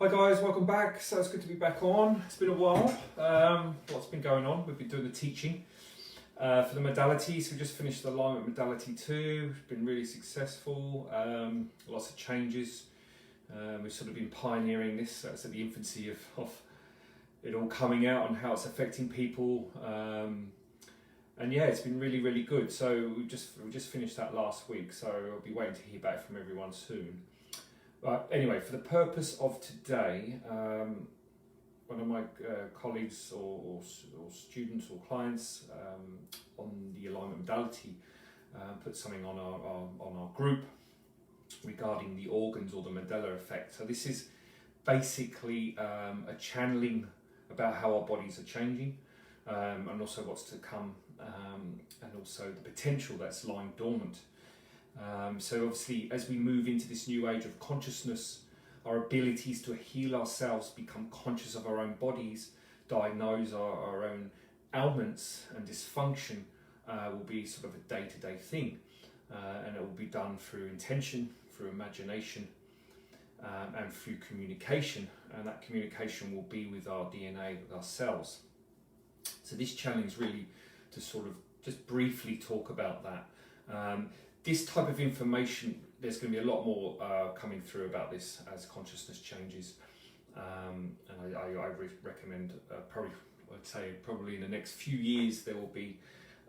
Hi guys, welcome back. So it's good to be back on. It's been a while. What's been going on? We've been doing the teaching for the modalities. We just finished the alignment modality 2. It's been really successful. Lots of changes. We've sort of been pioneering this. It's at the infancy of it all coming out and how it's affecting people. And yeah, it's been really, really good. So we just finished that last week. So I'll be waiting to hear back from everyone soon. But anyway, for the purpose of today, one of my colleagues or students or clients on the alignment modality put something on our group regarding the organs or the Mandela effect. So this is basically a channeling about how our bodies are changing and also what's to come and also the potential that's lying dormant. So obviously, as we move into this new age of consciousness, our abilities to heal ourselves, become conscious of our own bodies, diagnose our own ailments and dysfunction will be sort of a day-to-day thing. And it will be done through intention, through imagination, and through communication. And that communication will be with our DNA, with our cells. So this challenge is really to sort of just briefly talk about that. This type of information, there's going to be a lot more coming through about this as consciousness changes. And I recommend probably in the next few years there will be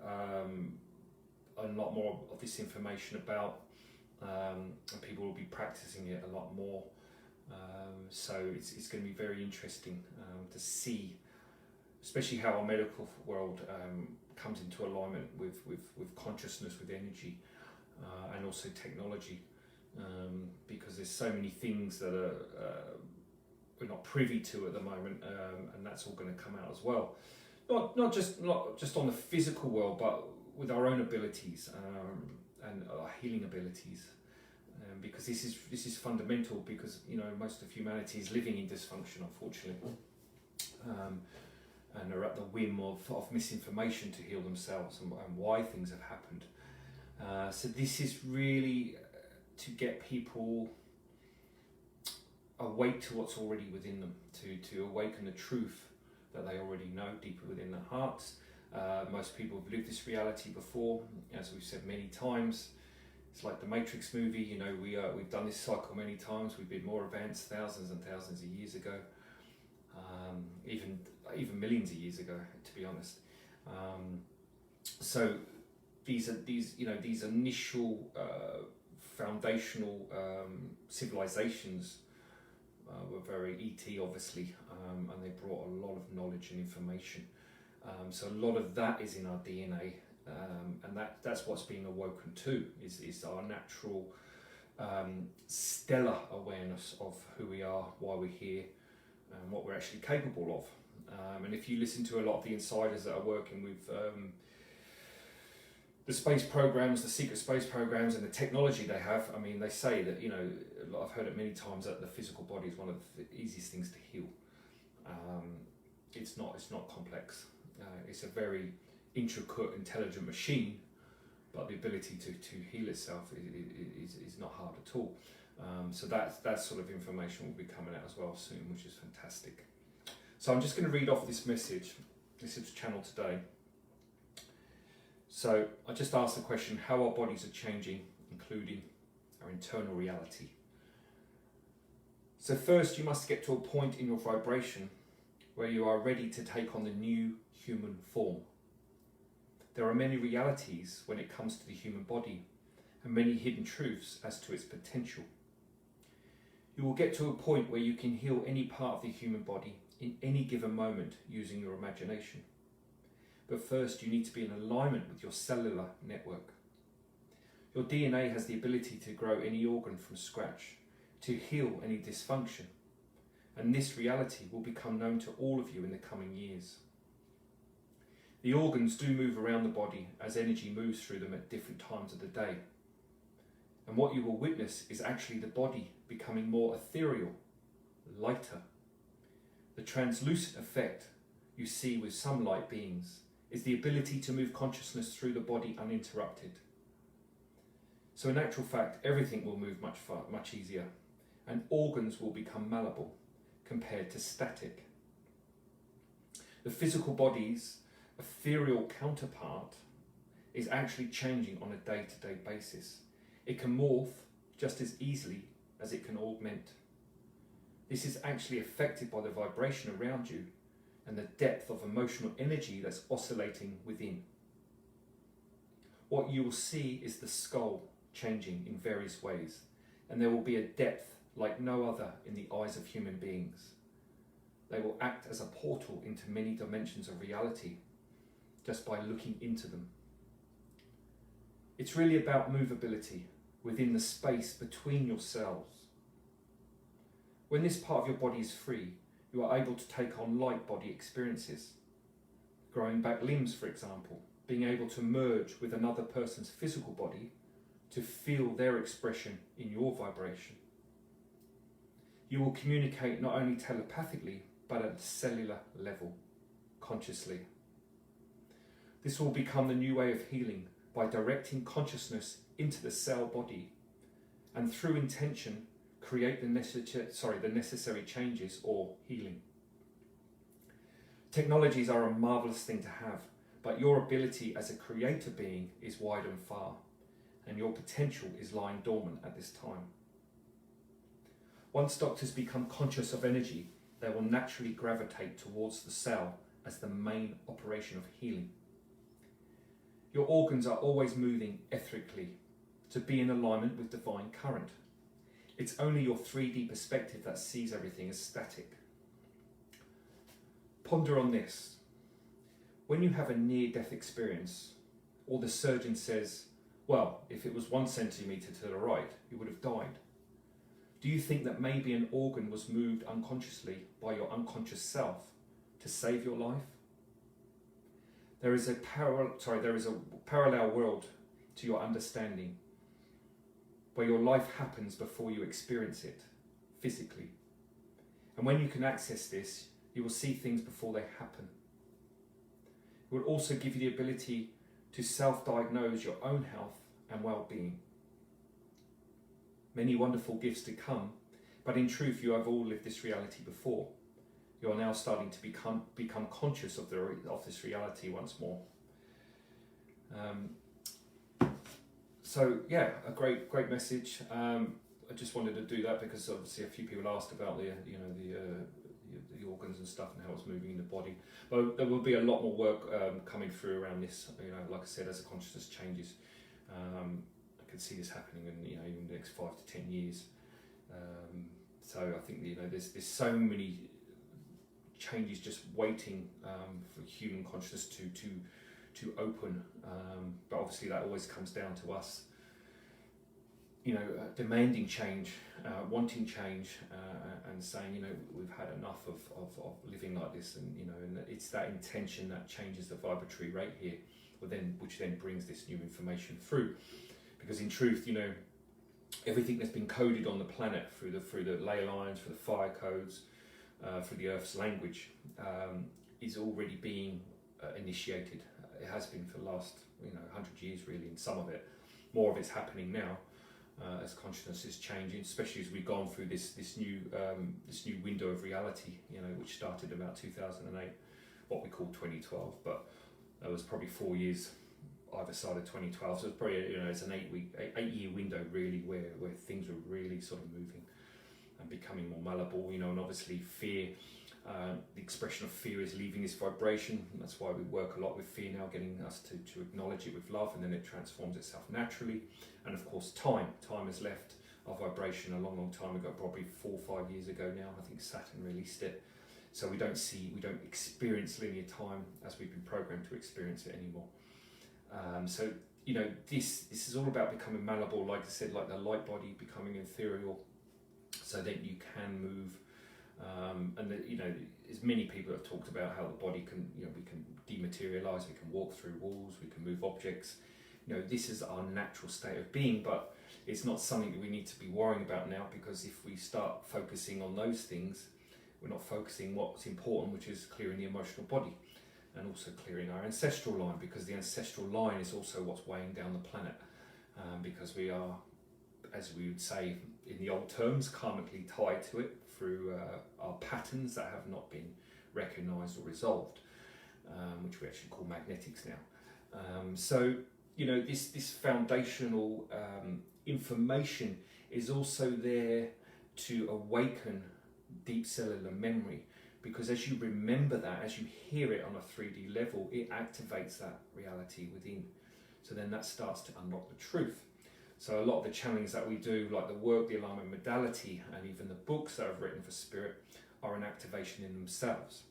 a lot more of this information about, and people will be practicing it a lot more. So it's going to be very interesting to see, especially how our medical world comes into alignment with consciousness, with energy. And also technology, because there's so many things that we're not privy to at the moment, and that's all going to come out as well. Not just on the physical world, but with our own abilities and our healing abilities, because this is fundamental. Because most of humanity is living in dysfunction, unfortunately, and are at the whim of misinformation to heal themselves and why things have happened. So this is really to get people awake to what's already within them, to awaken the truth that they already know deeper within their hearts. Most people have lived this reality before, as we've said many times. It's like the Matrix movie, we've done this cycle many times. We've been more advanced thousands and thousands of years ago, even millions of years ago, to be honest. So these initial foundational civilizations were very ET, obviously, and they brought a lot of knowledge and information. So a lot of that is in our DNA, and that's what's being awoken to, is our natural stellar awareness of who we are, why we're here, and what we're actually capable of. And if you listen to a lot of the insiders that are working with the space programs, the secret space programs, and the technology they have, I mean, they say that, I've heard it many times, that the physical body is one of the easiest things to heal. It's not complex. It's a very intricate, intelligent machine, but the ability to heal itself is not hard at all. So that sort of information will be coming out as well soon, which is fantastic. So I'm just going to read off this message. This is channel today. So I just asked the question, how our bodies are changing, including our internal reality. So first, you must get to a point in your vibration where you are ready to take on the new human form. There are many realities when it comes to the human body, and many hidden truths as to its potential. You will get to a point where you can heal any part of the human body in any given moment using your imagination. But first, you need to be in alignment with your cellular network. Your DNA has the ability to grow any organ from scratch, to heal any dysfunction, and this reality will become known to all of you in the coming years. The organs do move around the body as energy moves through them at different times of the day. And what you will witness is actually the body becoming more ethereal, lighter. The translucent effect you see with some light beings is the ability to move consciousness through the body uninterrupted. So in actual fact, everything will move much easier, and organs will become malleable, compared to static. The physical body's ethereal counterpart is actually changing on a day-to-day basis. It can morph just as easily as it can augment. This is actually affected by the vibration around you and the depth of emotional energy that's oscillating within. What you will see is the skull changing in various ways, and there will be a depth like no other in the eyes of human beings. They will act as a portal into many dimensions of reality just by looking into them. It's really about movability within the space between your cells. When this part of your body is free, you are able to take on light body experiences. Growing back limbs, for example, being able to merge with another person's physical body to feel their expression in your vibration. You will communicate not only telepathically, but at a cellular level, consciously. This will become the new way of healing by directing consciousness into the cell body, and through intention, create the necessary changes or healing. Technologies are a marvelous thing to have, but your ability as a creator being is wide and far, and your potential is lying dormant at this time. Once doctors become conscious of energy, they will naturally gravitate towards the cell as the main operation of healing. Your organs are always moving etherically to be in alignment with divine current. It's only your 3D perspective that sees everything as static. Ponder on this. When you have a near-death experience, or the surgeon says, well, if it was 1 centimetre to the right, you would have died. Do you think that maybe an organ was moved unconsciously by your unconscious self to save your life? There is a parallel world to your understanding, where your life happens before you experience it physically. And when you can access this, you will see things before they happen. It will also give you the ability to self-diagnose your own health and well-being. Many wonderful gifts to come, but in truth you have all lived this reality before. You are now starting to become conscious of this reality once more. So yeah, a great message. I just wanted to do that because obviously a few people asked about the organs and stuff and how it's moving in the body. But there will be a lot more work coming through around this. Like I said, as the consciousness changes, I can see this happening in even the next 5 to 10 years. So I think there's so many changes just waiting for human consciousness to open, but obviously that always comes down to us demanding change, wanting change, and saying we've had enough of living like this, and and it's that intention that changes the vibratory rate here, which then brings this new information through. Because in truth, everything that's been coded on the planet through the ley lines, through the fire codes, through the Earth's language, is already being initiated. It has been for the last 100 years really, and some of it, more of it's happening now as consciousness is changing, especially as we've gone through this new window of reality, which started about 2008, what we call 2012, but that was probably 4 years either side of 2012, so it's probably it's an 8-year window really where things were really sort of moving and becoming more malleable, and obviously fear, the expression of fear is leaving this vibration. That's why we work a lot with fear now, getting us to acknowledge it with love, and then it transforms itself naturally. And of course time has left our vibration a long time ago, probably 4 or 5 years ago now. I think Saturn released it, so we don't experience linear time as we've been programmed to experience it anymore. So this is all about becoming malleable, like I said, like the light body becoming ethereal, so that you can move. And as many people have talked about how the body can, we can dematerialize, we can walk through walls, we can move objects. This is our natural state of being, but it's not something that we need to be worrying about now, because if we start focusing on those things, we're not focusing what's important, which is clearing the emotional body and also clearing our ancestral line, because the ancestral line is also what's weighing down the planet, because we are as we would say in the old terms, karmically tied to it through our patterns that have not been recognised or resolved, which we actually call magnetics now. So, you know, this foundational information is also there to awaken deep cellular memory, because as you remember that, as you hear it on a 3D level, it activates that reality within. So then that starts to unlock the truth. So a lot of the channelings that we do, like the work, the alignment modality, and even the books that I've written for Spirit, are an activation in themselves,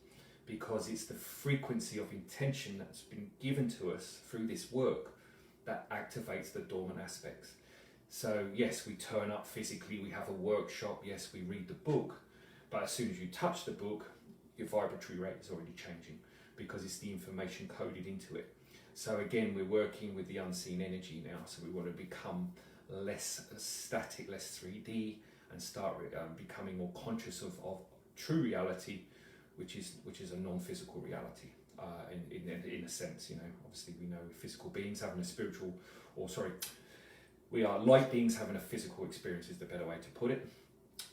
because it's the frequency of intention that's been given to us through this work that activates the dormant aspects. So yes, we turn up physically, we have a workshop, yes, we read the book, but as soon as you touch the book, your vibratory rate is already changing, because it's the information coded into it. So again, we're working with the unseen energy now, so we want to become less static, less 3D, and start becoming more conscious of true reality, which is a non-physical reality. In a sense, you know, obviously we know physical beings having a spiritual, we are light beings having a physical experience is the better way to put it.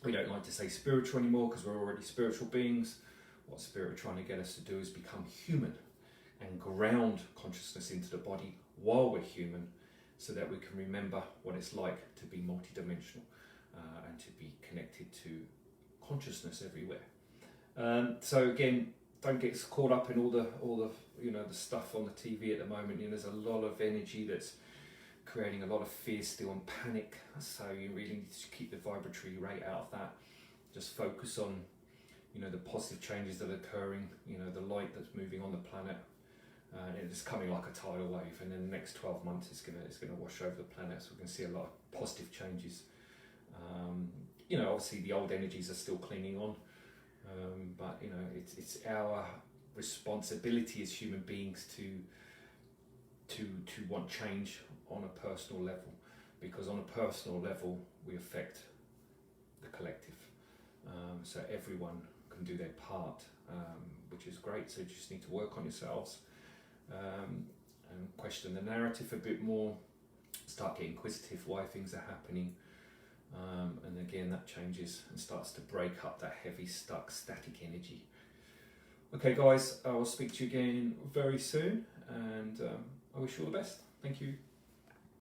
We don't like to say spiritual anymore because we're already spiritual beings. What Spirit are trying to get us to do is become human and ground consciousness into the body while we're human, so that we can remember what it's like to be multidimensional and to be connected to consciousness everywhere. So again, don't get caught up in all the you know, the stuff on the TV at the moment. You know, there's a lot of energy that's creating a lot of fear still and panic. So you really need to keep the vibratory rate out of that. Just focus on, you know, the positive changes that are occurring. You know, the light that's moving on the planet. It's coming like a tidal wave, and in the next 12 months it's gonna wash over the planet. So we can see a lot of positive changes. You know, obviously the old energies are still clinging on. But you know, it's our responsibility as human beings to want change on a personal level, because on a personal level we affect the collective. So everyone can do their part, which is great. So you just need to work on yourselves and question the narrative a bit more, start getting inquisitive why things are happening. And again, that changes and starts to break up that heavy, stuck, static energy. Okay, guys, I will speak to you again very soon, and I wish you all the best. Thank you.